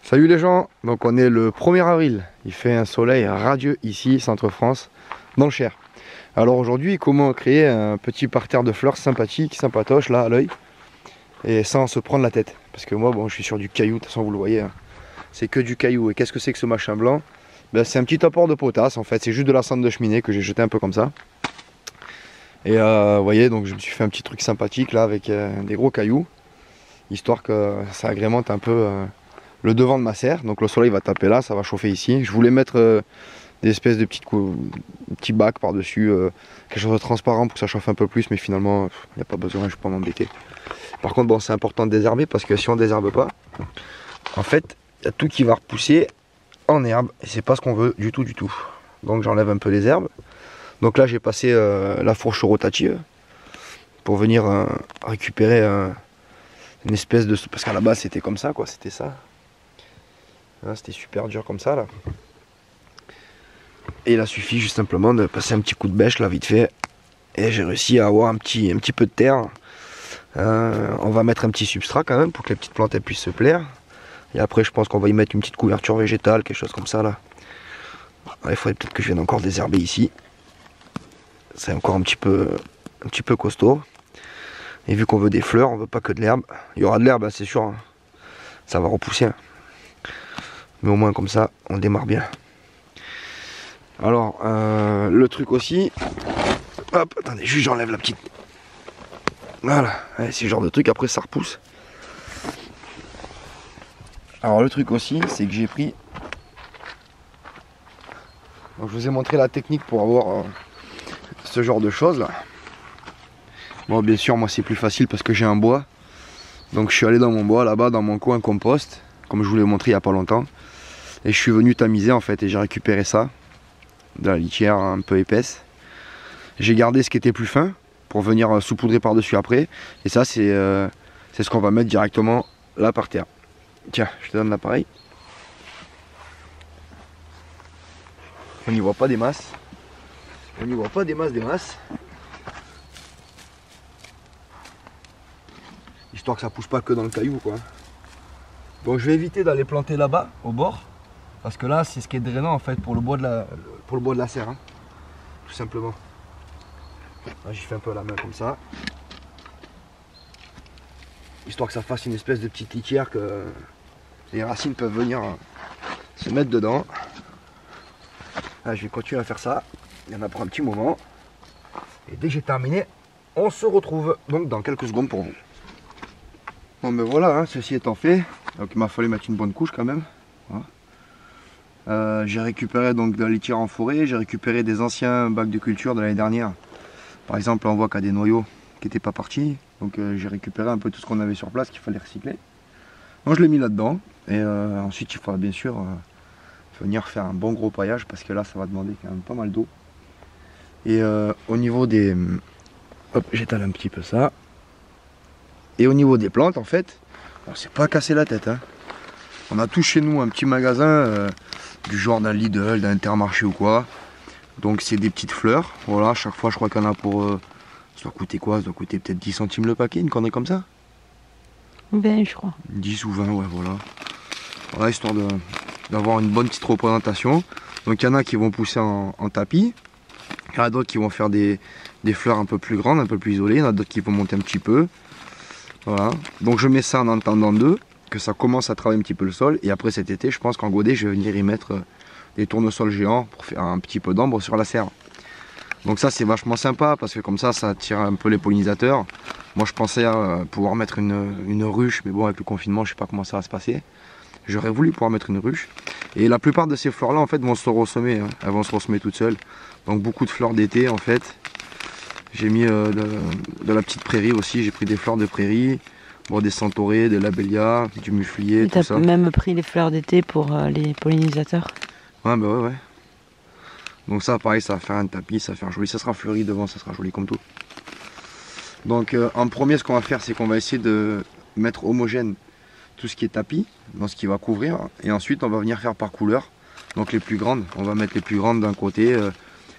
Salut les gens, donc on est le 1er avril, il fait un soleil radieux ici, centre-France, dans le Cher. Alors aujourd'hui, comment créer un petit parterre de fleurs sympathique, sympatoche là à l'œil, et sans se prendre la tête. Parce que moi, bon, je suis sur du caillou, de toute façon vous le voyez, hein. C'est que du caillou. Et qu'est-ce que c'est que ce machin blanc? Ben, c'est un petit apport de potasse en fait, c'est juste de la cendre de cheminée que j'ai jeté un peu comme ça. Et vous voyez, donc je me suis fait un petit truc sympathique là avec des gros cailloux, histoire que ça agrémente un peu le devant de ma serre. Donc le soleil va taper là, ça va chauffer ici. Je voulais mettre des espèces de petits bacs par dessus, quelque chose de transparent pour que ça chauffe un peu plus, mais finalement il n'y a pas besoin, je ne vais pas m'embêter. Par contre bon, c'est important de désherber parce que si on ne désherbe pas, en fait il y a tout qui va repousser en herbe et c'est pas ce qu'on veut du tout. Donc j'enlève un peu les herbes. Donc là j'ai passé la fourche rotative pour venir récupérer une espèce de... Parce qu'à la base c'était comme ça quoi, c'était ça. C'était super dur comme ça là. Et il a suffi juste simplement de passer un petit coup de bêche là vite fait. Et j'ai réussi à avoir un petit peu de terre. On va mettre un petit substrat quand même pour que les petites plantes elles puissent se plaire. Et après je pense qu'on va y mettre une petite couverture végétale, quelque chose comme ça là. Il faudrait peut-être que je vienne encore désherber ici. C'est encore un petit peu costaud. Et vu qu'on veut des fleurs, on veut pas que de l'herbe. Il y aura de l'herbe, c'est sûr. Hein. Ça va repousser. Hein. Mais au moins comme ça, on démarre bien. Alors, le truc aussi... Hop, attendez, juste j'enlève la petite... Voilà, ouais, c'est le genre de truc, après ça repousse. Alors le truc aussi, c'est que j'ai pris... Donc, je vous ai montré la technique pour avoir ce genre de choses là. Bon, bien sûr, moi c'est plus facile parce que j'ai un bois. Donc je suis allé dans mon bois, là-bas, dans mon coin compost, comme je vous l'ai montré il n'y a pas longtemps. Et je suis venu tamiser en fait, et j'ai récupéré ça, de la litière un peu épaisse. J'ai gardé ce qui était plus fin, pour venir saupoudrer par-dessus après. Et ça, c'est ce qu'on va mettre directement là par terre. Tiens, je te donne l'appareil. On n'y voit pas des masses. On n'y voit pas des masses. Histoire que ça pousse pas que dans le caillou, quoi. Donc je vais éviter d'aller planter là-bas, au bord. Parce que là, c'est ce qui est drainant en fait pour le bois de la serre. Hein, tout simplement. Là, j'y fais un peu à la main comme ça. Histoire que ça fasse une espèce de petite litière que les racines peuvent venir se mettre dedans. Là, je vais continuer à faire ça. Il y en a pour un petit moment. Et dès que j'ai terminé, on se retrouve donc dans quelques secondes pour vous. Bon ben voilà, hein, ceci étant fait. Donc il m'a fallu mettre une bonne couche quand même. Voilà. J'ai récupéré donc de la litière en forêt. J'ai récupéré des anciens bacs de culture de l'année dernière. Par exemple, on voit qu'il y a des noyaux qui n'étaient pas partis. Donc j'ai récupéré un peu tout ce qu'on avait sur place qu'il fallait recycler. Donc je l'ai mis là-dedans. Et ensuite il faudra bien sûr venir faire un bon gros paillage parce que là ça va demander quand même pas mal d'eau. Et au niveau des... Hop, j'étale un petit peu ça. Et au niveau des plantes en fait, on s'est pas cassé la tête. Hein. On a tout chez nous, un petit magasin du genre d'un Lidl, d'un Intermarché ou quoi. Donc c'est des petites fleurs. Voilà, chaque fois je crois qu'il y en a pour... ça doit coûter quoi? Ça doit coûter peut-être 10 centimes le paquet, une connerie comme ça? 20 je crois. 10 ou 20, ouais, voilà. Voilà, histoire d'avoir une bonne petite représentation. Donc il y en a qui vont pousser en tapis. Il y en a d'autres qui vont faire des fleurs un peu plus grandes, un peu plus isolées. Il y en a d'autres qui vont monter un petit peu. Voilà. Donc je mets ça en entendant d'eux, que ça commence à travailler un petit peu le sol. Et après cet été, je pense qu'en godet, je vais venir y mettre des tournesols géants pour faire un petit peu d'ombre sur la serre. Donc ça c'est vachement sympa parce que comme ça attire un peu les pollinisateurs. Moi je pensais pouvoir mettre une ruche, mais bon avec le confinement je sais pas comment ça va se passer. J'aurais voulu pouvoir mettre une ruche. Et la plupart de ces fleurs là en fait vont se ressemer, hein. Elles vont se ressemer toutes seules. Donc beaucoup de fleurs d'été en fait. J'ai mis de la petite prairie aussi, j'ai pris des fleurs de prairie, bon, des centaurées, des labellias, du muflier, tout ça. Tu as même pris les fleurs d'été pour les pollinisateurs. Ouais bah ouais. Donc ça pareil, ça va faire un tapis, ça va faire joli, ça sera fleuri devant, ça sera joli comme tout. Donc en premier ce qu'on va faire c'est qu'on va essayer de mettre homogène tout ce qui est tapis, dans ce qui va couvrir, et ensuite on va venir faire par couleur. Donc les plus grandes, on va mettre les plus grandes d'un côté,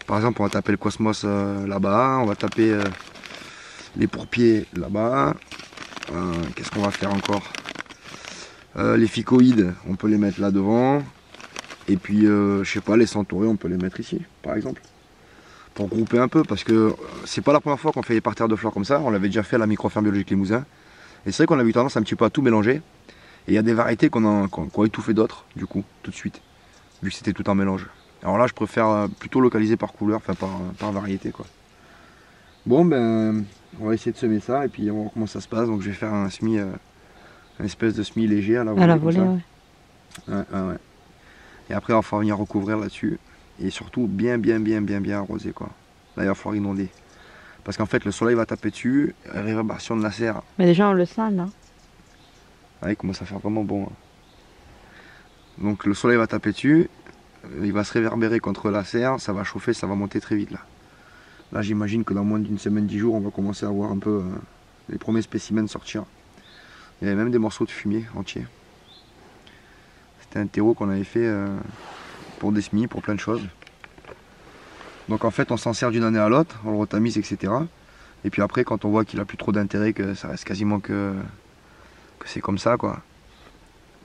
par exemple on va taper le cosmos là-bas, on va taper les pourpiers là-bas, qu'est-ce qu'on va faire encore? Les ficoïdes, on peut les mettre là devant. Et puis, je sais pas, les centaurés, on peut les mettre ici, par exemple. Pour grouper un peu, parce que c'est pas la première fois qu'on fait les parterres de fleurs comme ça. On l'avait déjà fait à la microferme biologique Limousin. Et c'est vrai qu'on a eu tendance un petit peu à tout mélanger. Et il y a des variétés qu'on a étouffé d'autres, du coup, tout de suite. Vu que c'était tout en mélange. Alors là, je préfère plutôt localiser par couleur, enfin par variété, quoi. Bon, ben, on va essayer de semer ça, et puis on va voir comment ça se passe. Donc je vais faire un semis, une espèce de semis léger à la volée. À la volée, ouais. Ouais. Et après, on va falloir venir recouvrir là-dessus. Et surtout, bien arroser, quoi. Là, il va falloir inonder. Parce qu'en fait, le soleil va taper dessus, réverbération de la serre. Mais déjà, on le sent, là. Ah, il commence à faire vraiment bon. Hein. Donc le soleil va taper dessus, il va se réverbérer contre la serre, ça va chauffer, ça va monter très vite là. Là, j'imagine que dans moins d'une semaine, 10 jours, on va commencer à voir un peu les premiers spécimens sortir. Il y avait même des morceaux de fumier entiers. C'était un terreau qu'on avait fait pour des semis, pour plein de choses. Donc en fait, on s'en sert d'une année à l'autre, on le retamise, etc. Et puis après, quand on voit qu'il a plus trop d'intérêt, que ça reste quasiment que c'est comme ça, quoi.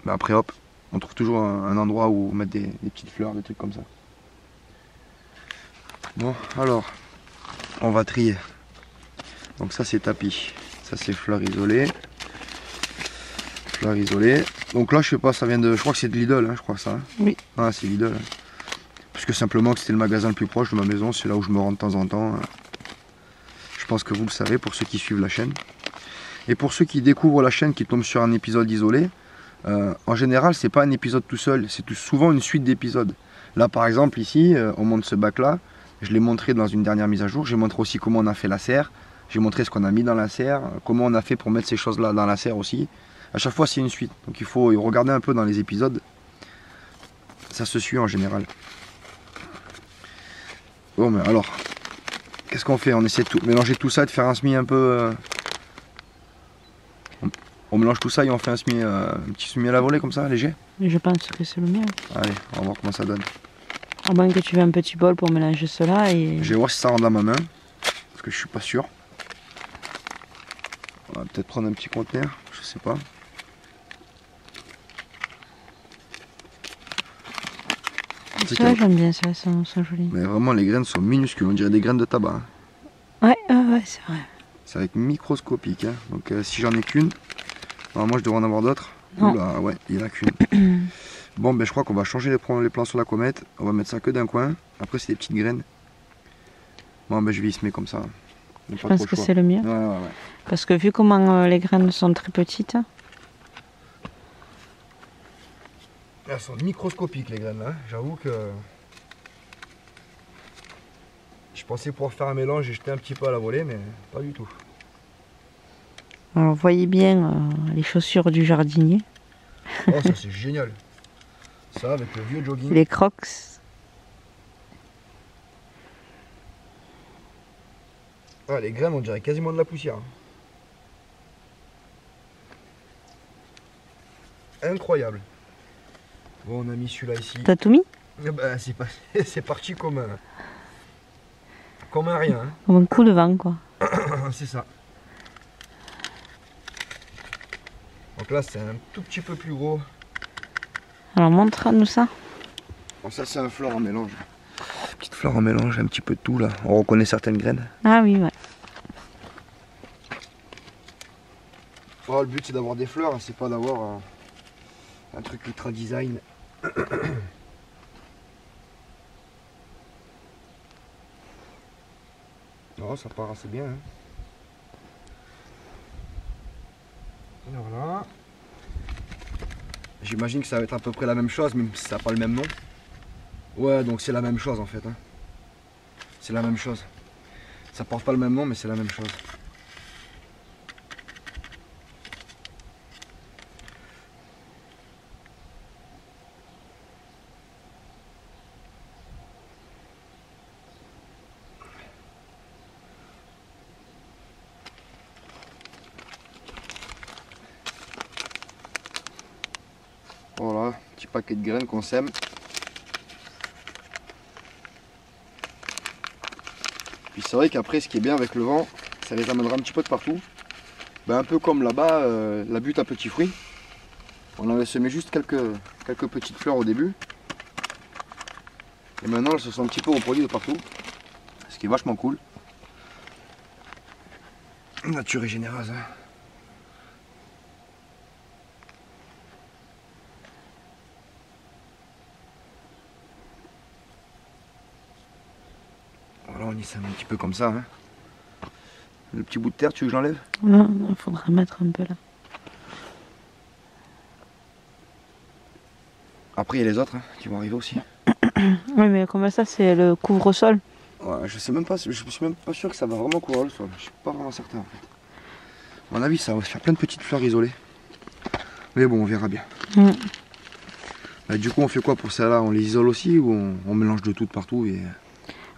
Ben après, hop, on trouve toujours un endroit où mettre des petites fleurs, des trucs comme ça. Bon, alors, on va trier. Donc ça, c'est tapis. Ça, c'est fleurs isolées. Fleurs isolées. Donc là, je sais pas, ça vient de... Je crois que c'est de Lidl, hein, je crois ça. Hein. Oui. Ah, c'est Lidl. Hein. Parce que simplement que c'était le magasin le plus proche de ma maison. C'est là où je me rends de temps en temps. Hein. Je pense que vous le savez, pour ceux qui suivent la chaîne. Et pour ceux qui découvrent la chaîne, qui tombent sur un épisode isolé, en général, c'est pas un épisode tout seul, c'est souvent une suite d'épisodes. Là, par exemple, ici, on monte ce bac-là. Je l'ai montré dans une dernière mise à jour. J'ai montré aussi comment on a fait la serre. J'ai montré ce qu'on a mis dans la serre, comment on a fait pour mettre ces choses-là dans la serre aussi. À chaque fois, c'est une suite. Donc il faut regarder un peu dans les épisodes. Ça se suit en général. Bon, mais alors, qu'est-ce qu'on fait? On essaie de mélanger tout ça, de faire un semis un peu... On mélange tout ça et on fait un petit semis à la volée comme ça, léger. Je pense que c'est le mieux. Allez, on va voir comment ça donne. À moins que tu aies un petit bol pour mélanger cela et... Je vais voir si ça rentre dans ma main. Parce que je suis pas sûr. On va peut-être prendre un petit conteneur, je sais pas. Ça, j'aime bien ça, elles sont jolies. Mais vraiment, les graines sont minuscules, on dirait des graines de tabac. Hein. Ouais, c'est vrai. C'est avec microscopique. Hein. Donc si j'en ai qu'une, normalement je devrais en avoir d'autres. Oula, ouais, il n'y en a qu'une. Bon, ben je crois qu'on va changer les plans sur la comète. On va mettre ça que d'un coin. Après, c'est des petites graines. Bon, ben je vais y semer comme ça. Je pense que c'est le mieux. Ouais. Parce que vu comment les graines sont très petites. Elles sont microscopiques les graines là. J'avoue que je pensais pouvoir faire un mélange et jeter un petit peu à la volée, mais pas du tout. Alors, vous voyez bien les chaussures du jardinier. Oh, ça c'est génial. Ça avec le vieux jogging. Les crocs. Ah, les graines on dirait quasiment de la poussière. Incroyable. Bon, on a mis celui-là ici. T'as tout mis? Ben, c'est parti comme un rien. Hein. Comme un coup de vent, quoi. C'est ça. Donc là, c'est un tout petit peu plus gros. Alors, montre-nous ça. Bon, ça, c'est un fleur en mélange. Petite fleur en mélange, un petit peu de tout là. On reconnaît certaines graines. Ah oui, ouais. Oh, le but, c'est d'avoir des fleurs, c'est pas d'avoir un truc ultra design. Oh, ça part assez bien. Hein. Et voilà. J'imagine que ça va être à peu près la même chose, même si ça n'a pas le même nom. Ouais, donc c'est la même chose en fait. Hein. C'est la même chose. Ça porte pas le même nom, mais c'est la même chose. Voilà, petit paquet de graines qu'on sème. Puis c'est vrai qu'après, ce qui est bien avec le vent, ça les amènera un petit peu de partout. Ben, un peu comme là-bas, la butte à petits fruits. On avait semé juste quelques petites fleurs au début. Et maintenant elles se sont un petit peu reproduites de partout. Ce qui est vachement cool. La nature est généreuse. Hein. Voilà, on y sème un petit peu comme ça. Hein. Le petit bout de terre, tu veux que je l'enlève? Non, il faudrait mettre un peu là. Après il y a les autres hein, qui vont arriver aussi. Oui, mais comme ça, c'est le couvre-sol. Ouais, je sais même pas, je suis même pas sûr que ça va vraiment couvrir le sol. Je suis pas vraiment certain en fait. À mon avis, ça va se faire plein de petites fleurs isolées. Mais bon, on verra bien. Bah, du coup, on fait quoi pour celles-là? On les isole aussi ou on mélange de tout partout et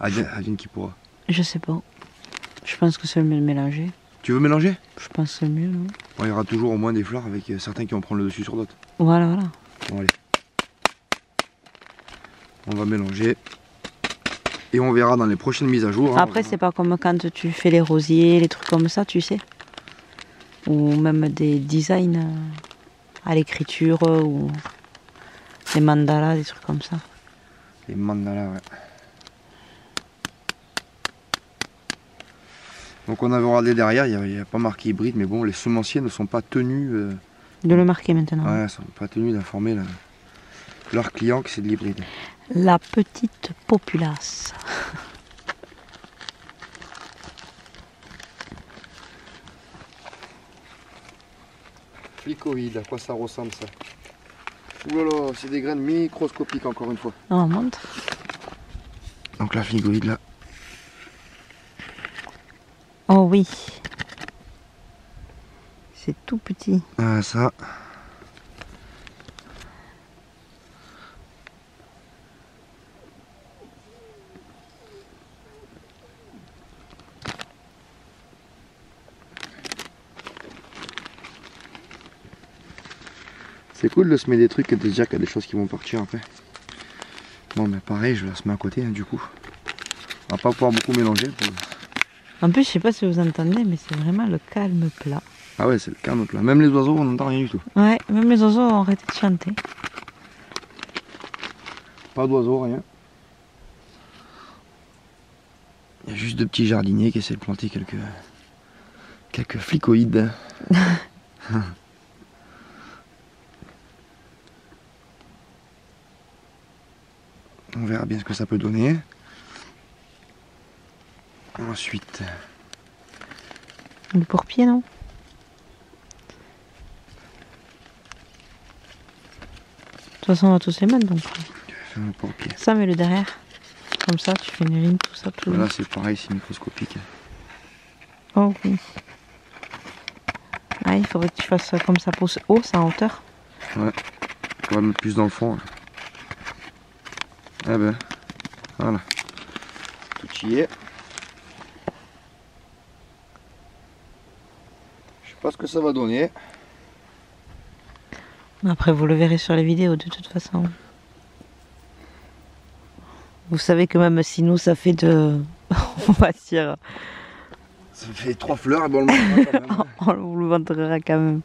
advienne qui pourra? Je sais pas. Je pense que c'est le mieux de mélanger. Tu veux mélanger? Je pense que c'est le mieux, non? Bon, il y aura toujours au moins des fleurs avec certains qui vont prendre le dessus sur d'autres. Voilà, voilà. Bon, allez. On va mélanger. Et on verra dans les prochaines mises à jour. Hein, après, c'est pas comme quand tu fais les rosiers, les trucs comme ça, tu sais. Ou même des designs à l'écriture ou des mandalas, des trucs comme ça. Les mandalas, ouais. Donc on avait regardé derrière, il n'y a pas marqué hybride, mais bon, les semenciers ne sont pas tenus... de le marquer maintenant. Ouais, ils ne sont pas tenus d'informer leurs clients que c'est de l'hybride. La petite populace. Flicoïde, à quoi ça ressemble ça? Ouh là là, c'est des graines microscopiques encore une fois. On montre. Donc la flicoïde là. Oh oui. C'est tout petit. Ah ça. C'est cool de semer des trucs et de se dire qu'il y a des choses qui vont partir après. Bon mais pareil, je vais la semer à côté hein, du coup. On va pas pouvoir beaucoup mélanger. En plus, je sais pas si vous entendez, mais c'est vraiment le calme plat. Ah ouais, c'est le calme plat. Même les oiseaux, on n'entend rien du tout. Ouais, même les oiseaux ont arrêté de chanter. Pas d'oiseaux, rien. Il y a juste deux petits jardiniers qui essaient de planter quelques flicoïdes. On verra bien ce que ça peut donner. Ensuite... Le pourpier, non? De toute façon, on va tous les mettre, donc. Un pourpier. Ça, mets-le derrière. Comme ça, tu fais une ligne, tout ça, tout. Là, c'est pareil, c'est microscopique. Oh oui. Ah, il faudrait que tu fasses comme ça pousse haut, ça en hauteur. Ouais. On va mettre plus dans le fond. Ah ben, voilà. Tout y est. Je sais pas ce que ça va donner. Après, vous le verrez sur les vidéos, de toute façon. Vous savez que même si nous, ça fait de... on va dire... Ça fait 3 fleurs, et bon, on le montrera quand même. On vous le montrera quand même.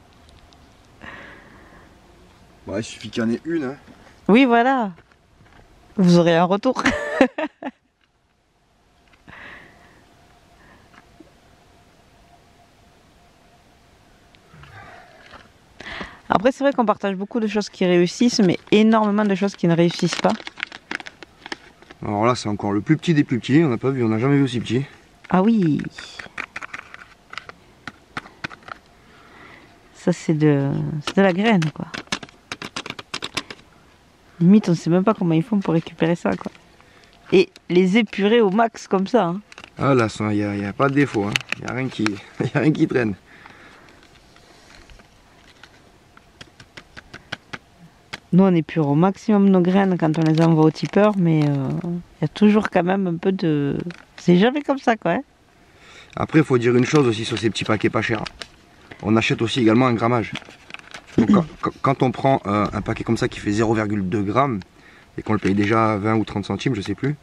Bon, il suffit qu'il y en ait une. Hein. Oui, voilà. Vous aurez un retour. Après, c'est vrai qu'on partage beaucoup de choses qui réussissent, mais énormément de choses qui ne réussissent pas. Alors là, c'est encore le plus petit des plus petits. On n'a pas vu, on n'a jamais vu aussi petit. Ah oui. Ça, c'est de la graine, quoi. Limite, on sait même pas comment ils font pour récupérer ça, quoi. Et les épurer au max, comme ça. Hein. Ah là, il n'y a pas de défaut. Hein. Il n'y a rien qui traîne. Nous, on épure au maximum nos graines quand on les envoie au tipeur, mais il y a toujours quand même un peu de... C'est jamais comme ça, quoi. Hein. Après, il faut dire une chose aussi sur ces petits paquets pas chers. On achète aussi également un grammage. Donc, quand on prend un paquet comme ça qui fait 0,2 grammes et qu'on le paye déjà 20 ou 30 centimes, je sais plus,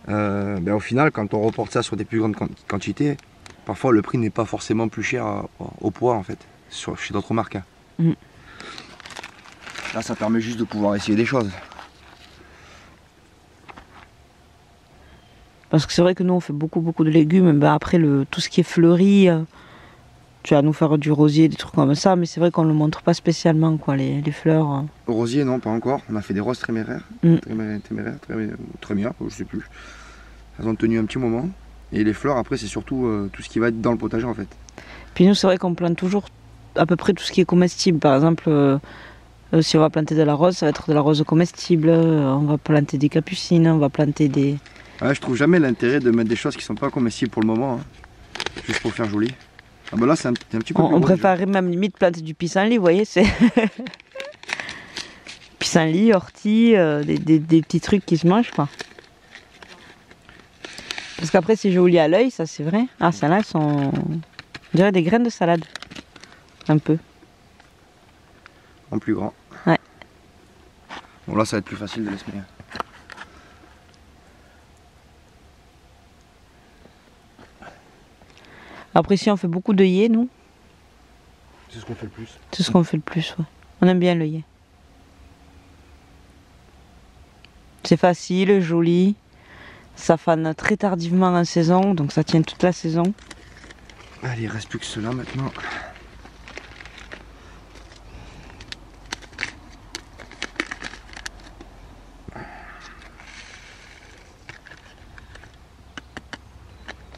ben au final, quand on reporte ça sur des plus grandes quantités, parfois le prix n'est pas forcément plus cher au poids en fait, chez d'autres marques. Hein. Là, ça permet juste de pouvoir essayer des choses. Parce que c'est vrai que nous on fait beaucoup de légumes, ben après tout ce qui est fleuri, tu vas nous faire du rosier, des trucs comme ça, mais c'est vrai qu'on ne le montre pas spécialement quoi, les fleurs. Rosier non, pas encore. On a fait des roses téméraires, trémières, je sais plus. Elles ont tenu un petit moment. Et les fleurs après c'est surtout tout ce qui va être dans le potager en fait. Puis nous c'est vrai qu'on plante toujours à peu près tout ce qui est comestible. Par exemple, si on va planter de la rose, ça va être de la rose comestible, on va planter des capucines, on va planter des... Ouais, je trouve jamais l'intérêt de mettre des choses qui sont pas comestibles pour le moment, hein, juste pour faire joli. Ah bah là c'est un petit peu plus On gros, préférerait même limite planter du pissenlit, vous voyez, c'est... pissenlit, ortie, des petits trucs qui se mangent quoi. Parce qu'après c'est joli à l'œil, ça c'est vrai. Ah celles-là elles sont... On dirait des graines de salade. Un peu. En plus grand. Ouais. Bon là ça va être plus facile de les semer. Après ici on fait beaucoup d'œillets nous. C'est ce qu'on fait le plus. C'est ce qu'on fait le plus, ouais. On aime bien l'œillet. C'est facile, joli. Ça fane très tardivement en saison, donc ça tient toute la saison. Allez, il reste plus que cela maintenant.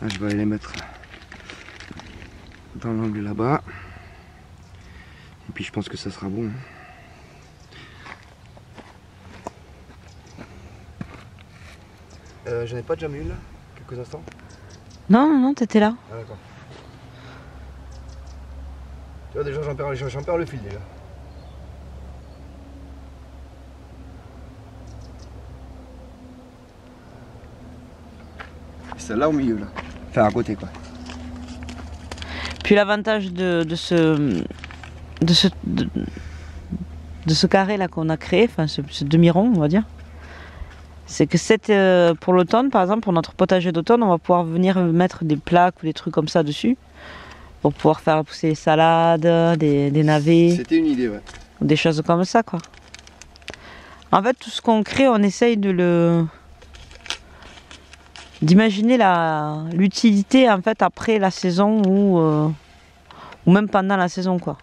Là, je vais aller les mettre dans l'angle là-bas. Et puis je pense que ça sera bon. J'en ai pas déjà mis une là, quelques instants. Non, t'étais là. Ah d'accord. Tu vois déjà j'en perds le fil déjà. Celle-là au milieu là. Enfin à côté quoi. Puis l'avantage de ce carré là qu'on a créé, enfin ce demi-rond on va dire, c'est que pour l'automne par exemple, pour notre potager d'automne, on va pouvoir venir mettre des plaques ou des trucs comme ça dessus pour pouvoir faire pousser des salades, des navets. C'était une idée, ouais. Ou des choses comme ça quoi. En fait tout ce qu'on crée on essaye d'imaginer l'utilité en fait après la saison ou même pendant la saison quoi.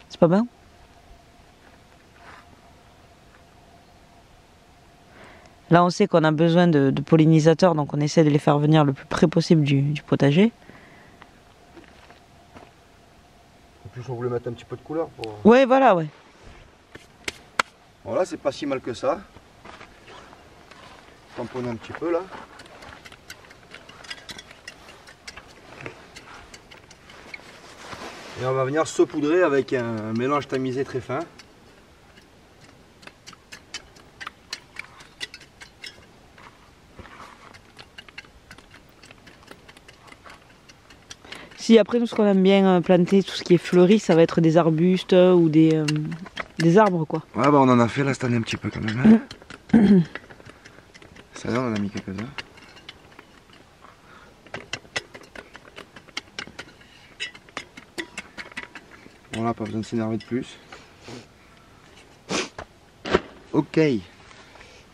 C'est pas bien? Là on sait qu'on a besoin de pollinisateurs donc on essaie de les faire venir le plus près possible du potager. En plus on voulait mettre un petit peu de couleur pour... Ouais voilà ouais. Voilà, c'est pas si mal que ça. Tamponner un petit peu là. Et on va venir saupoudrer avec un mélange tamisé très fin. Si après nous ce qu'on aime bien planter, tout ce qui est fleuri, ça va être des arbustes ou des arbres quoi. Ouais bah on en a fait là cette année un petit peu quand même. Hein. Ça on en a mis quelques-uns. Voilà, pas besoin de s'énerver de plus. Ok.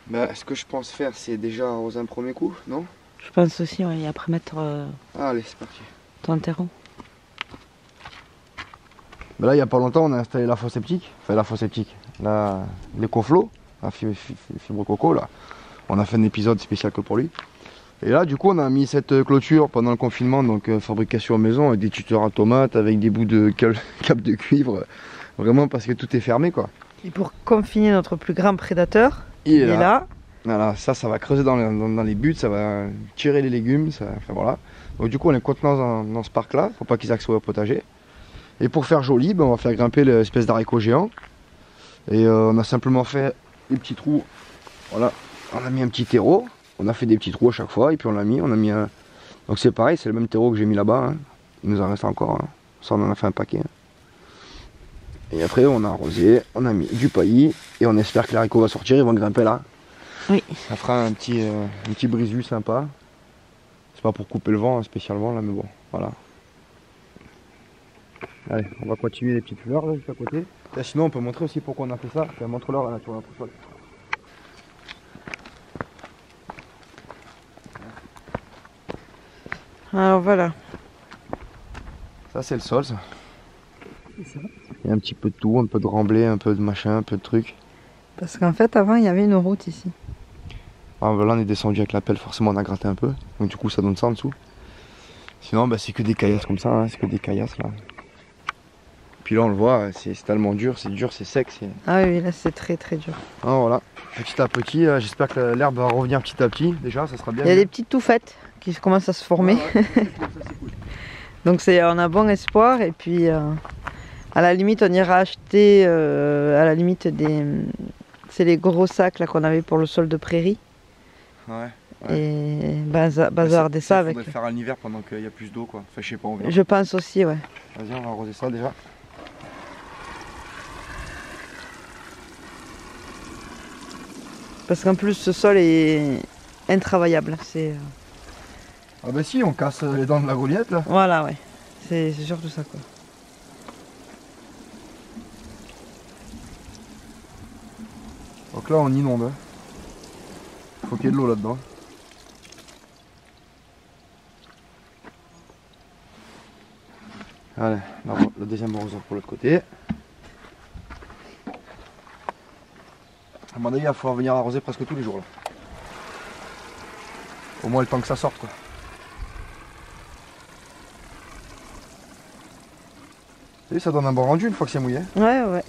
Bah, ce que je pense faire, c'est déjà arroser un premier coup, non? Je pense aussi, ouais, et après mettre Allez, c'est parti. ton terreau. Bah là, il n'y a pas longtemps, on a installé la fosse septique. Enfin, la fosse septique. L'écoflow, la fibre coco, là. On a fait un épisode spécial que pour lui. Et là, du coup, on a mis cette clôture pendant le confinement, donc fabrication à maison, avec des tuteurs à tomates, avec des bouts de câble de cuivre. Vraiment parce que tout est fermé, quoi. Et pour confiner notre plus grand prédateur, il est là. Voilà, ça va creuser dans les buts, ça va tirer les légumes, enfin voilà. Donc du coup, on les contenant dans ce parc-là, faut pas qu'ils accèdent au potager. Et pour faire joli, ben, on va faire grimper l'espèce d'haricot géant. Et on a simplement fait des petits trous. Voilà, on a mis un petit terreau. On a fait des petits trous à chaque fois et puis on a mis un... Donc c'est pareil, c'est le même terreau que j'ai mis là-bas. Hein. Il nous en reste encore. Hein. Ça, on en a fait un paquet. Hein. Et après, on a arrosé, on a mis du paillis et on espère que les haricots vont sortir, ils vont grimper là. Oui. Ça fera un petit brisu sympa. C'est pas pour couper le vent hein, spécialement là, mais bon, voilà. Allez, on va continuer les petites fleurs là, juste à côté. Et sinon, on peut montrer aussi pourquoi on a fait ça. Montre-leur la nature, notre sol. Alors voilà. Ça, c'est le sol, ça. Il y a un petit peu de tout, un peu de remblai, un peu de machin, un peu de trucs. Parce qu'en fait, avant, il y avait une route ici. Alors, là, on est descendu avec la pelle, forcément, on a gratté un peu. Donc, du coup, ça donne ça en dessous. Sinon, bah, c'est que des caillasses comme ça, hein, c'est que des caillasses là. Puis là, on le voit, c'est tellement dur, c'est sec. Ah oui, là, c'est très très dur. Ah, voilà, petit à petit, j'espère que l'herbe va revenir petit à petit. Déjà, ça sera bien. Il y a des petites touffettes qui commencent à se former. Ah, ouais, c'est cool. Donc, on a bon espoir. Et puis, à la limite, on ira acheter à la limite c'est les gros sacs là qu'on avait pour le sol de prairie. Ouais. Et bazarder ça avec. On va le faire en hiver pendant qu'il y a plus d'eau, quoi. Enfin, je sais pas, on verra. Je pense aussi, ouais. Vas-y, on va arroser ça déjà. Parce qu'en plus, ce sol est intravaillable. Ah bah si, on casse les dents de la Goliath là. Voilà, ouais. C'est surtout ça, quoi. Donc là, on inonde. Hein. Faut qu'il y ait de l'eau là-dedans. Allez, là, le deuxième arroseur pour l'autre côté. À mon avis, il va falloir venir arroser presque tous les jours là. Au moins le temps que ça sorte, quoi. Vous savez, ça donne un bon rendu une fois que c'est mouillé. Ouais, ouais.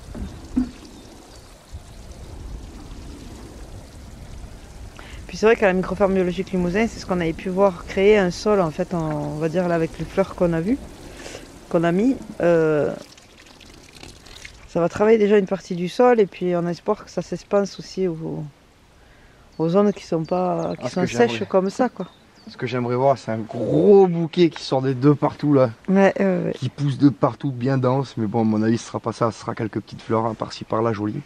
Puis c'est vrai qu'à la microferme biologique Limousin, c'est ce qu'on avait pu voir créer un sol, en fait, on va dire là avec les fleurs qu'on a vues, qu'on a mis. Ça va travailler déjà une partie du sol et puis on espère que ça s'expanse aussi aux zones qui sont pas sèches comme ça, quoi. Ce que j'aimerais voir, c'est un gros bouquet qui sort des deux partout là, ouais. qui pousse de partout, bien dense. Mais bon, à mon avis, ce sera pas ça, ce sera quelques petites fleurs hein, par-ci par-là jolies,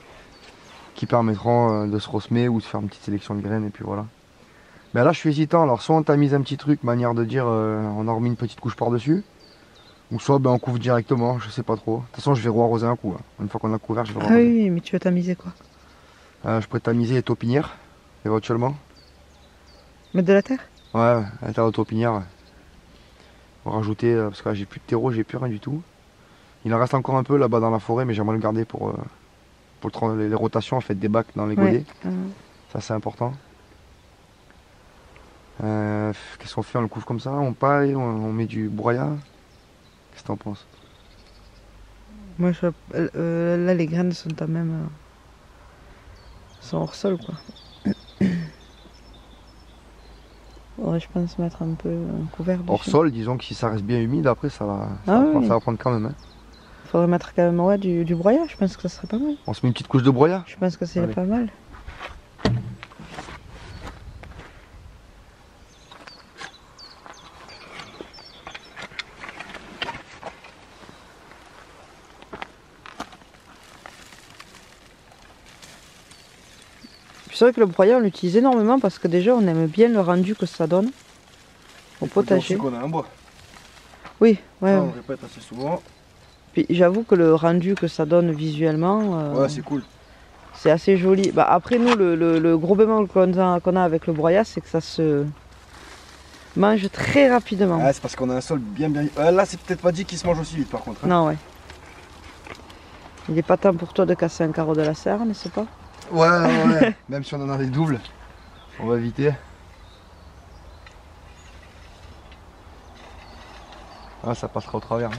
qui permettront de se ressemer ou de faire une petite sélection de graines et puis voilà. Mais là, je suis hésitant. Alors, soit on tamise un petit truc, manière de dire, on a remis une petite couche par-dessus, ou soit ben, on couvre directement, je sais pas trop. De toute façon, je vais re-arroser un coup. Hein. Une fois qu'on a couvert, je vais re-arroser. Ah oui, mais tu vas tamiser quoi? Je pourrais tamiser les taupinières, éventuellement. Mettre de la terre? Ouais, à la terre de taupinière. Ouais. On va rajouter, parce que là, j'ai plus de terreau, j'ai plus rien du tout. Il en reste encore un peu là-bas dans la forêt, mais j'aimerais le garder pour les rotations en fait, des bacs dans les godets. Ouais. Ça, c'est important. Qu'est-ce qu'on fait? On le couvre comme ça? On paille? On met du broyat? Qu'est-ce que t'en penses? Moi, là, les graines sont quand même sont hors sol, quoi. Ouais, je pense mettre un peu un couvert dessus. Hors sol, disons que si ça reste bien humide, après ça va, oui. ça va prendre quand même. Hein. Faudrait mettre quand même ouais, du broyat, je pense que ça serait pas mal. On se met une petite couche de broyat? Je pense que c'est pas mal. C'est vrai que le broyat on l'utilise énormément parce que déjà on aime bien le rendu que ça donne au potager. Qu'on a un bois. Oui, ouais. Ça, on répète assez souvent. Puis j'avoue que le rendu que ça donne visuellement, ouais, c'est cool. C'est assez joli. Bah, après nous, le gros bémol qu'on a avec le broyat, c'est que ça se mange très rapidement. Ah, c'est parce qu'on a un sol bien. Là, c'est peut-être pas dit qu'il se mange aussi vite par contre. Hein. Non, ouais. Il n'est pas temps pour toi de casser un carreau de la serre, n'est-ce pas? Ouais. Même si on en a des doubles, on va éviter. Ah, ça passera au travers. Hein.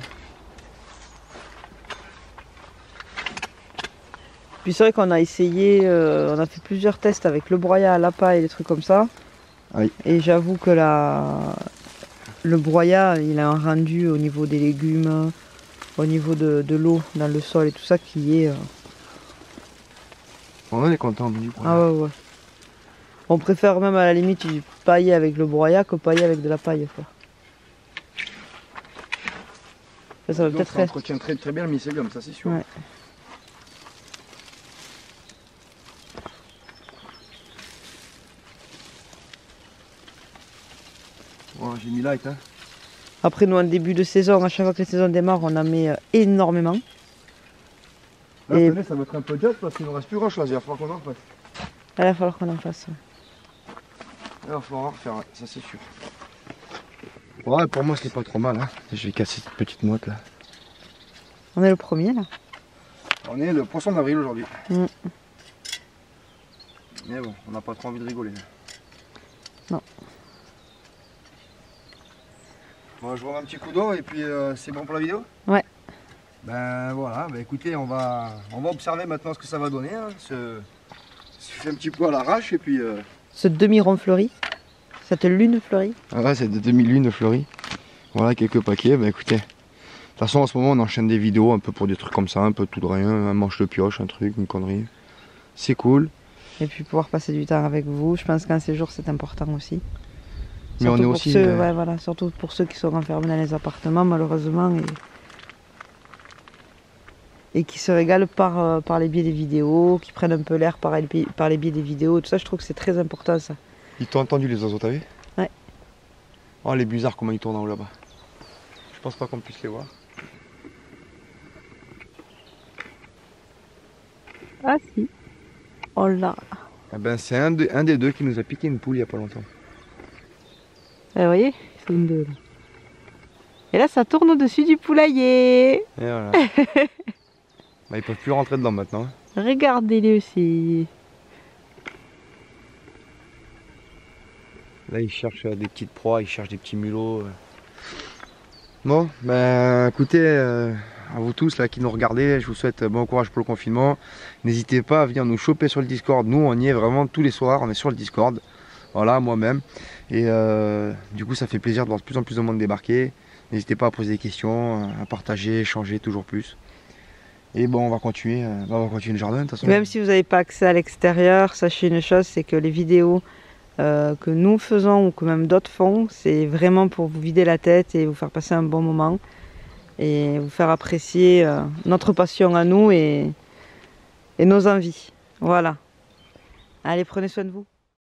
Puis c'est vrai qu'on a essayé, on a fait plusieurs tests avec le broyat à la paille et des trucs comme ça. Oui. Et j'avoue que le broyat, il a un rendu au niveau des légumes, au niveau de l'eau dans le sol et tout ça qui est... On est content du broyat. Ah ouais. On préfère même à la limite pailler avec le broyat que pailler avec de la paille, quoi. Ça va peut-être ça entretient très bien le mycélium, ça c'est sûr. Ouais. Oh, j'ai mis light, hein. Après, nous, en début de saison, à chaque fois que la saison démarre, on en met énormément. Là, Et- cette année, ça va être un peu dur parce qu'il ne reste plus grand chose. Il va falloir qu'on en fasse. Là, il va falloir qu'on en fasse. Ouais. Il va falloir en refaire, ouais, ça c'est sûr. Ouais, pour moi, c'était pas trop mal. Hein. Je vais casser cette petite motte là. On est le premier, là. On est le poisson d'avril aujourd'hui. Mm. Mais bon, on n'a pas trop envie de rigoler. Non. Bon, je vois un petit coup d'eau et puis c'est bon pour la vidéo? Ouais. Ben voilà, ben écoutez, on va observer maintenant ce que ça va donner. Hein. Se fait un petit peu à l'arrache et puis... Ce demi-rond fleuri, cette lune fleurie. Ah ouais, c'est de demi-lune fleurie. Voilà, quelques paquets, ben écoutez. De toute façon, en ce moment, on enchaîne des vidéos un peu pour des trucs comme ça, un peu tout de rien, un manche de pioche, un truc, une connerie. C'est cool. Et puis pouvoir passer du temps avec vous, je pense qu'un séjour c'est important aussi. Mais on est Surtout pour aussi, ceux, ouais, voilà, surtout pour ceux qui sont enfermés dans les appartements malheureusement et qui se régalent par les biais des vidéos, qui prennent un peu l'air par les biais des vidéos, tout ça je trouve que c'est très important ça. Ils t'ont entendu les oiseaux, t'as vu? Ouais. Oh les bizarres comment ils tournent en haut là-bas. Je pense pas qu'on puisse les voir. Ah si. Oh là. Eh ben c'est un des deux qui nous a piqué une poule il y a pas longtemps. Vous voyez, c'est une deux là. Et là ça tourne au-dessus du poulailler. Et voilà. Bah, ils peuvent plus rentrer dedans maintenant. Hein. Regardez-les aussi. Là ils cherchent des petites proies, ils cherchent des petits mulots. Bon, ben écoutez, à vous tous là qui nous regardez, je vous souhaite bon courage pour le confinement. N'hésitez pas à venir nous choper sur le Discord. Nous on y est vraiment tous les soirs, on est sur le Discord. Voilà, moi-même. Et du coup ça fait plaisir de voir de plus en plus de monde débarquer. N'hésitez pas à poser des questions, à partager, échanger toujours plus. Et bon, on va continuer le jardin de toute façon. Même si vous n'avez pas accès à l'extérieur, sachez une chose, c'est que les vidéos que nous faisons ou que même d'autres font, c'est vraiment pour vous vider la tête et vous faire passer un bon moment et vous faire apprécier notre passion à nous et nos envies. Voilà. Allez, prenez soin de vous.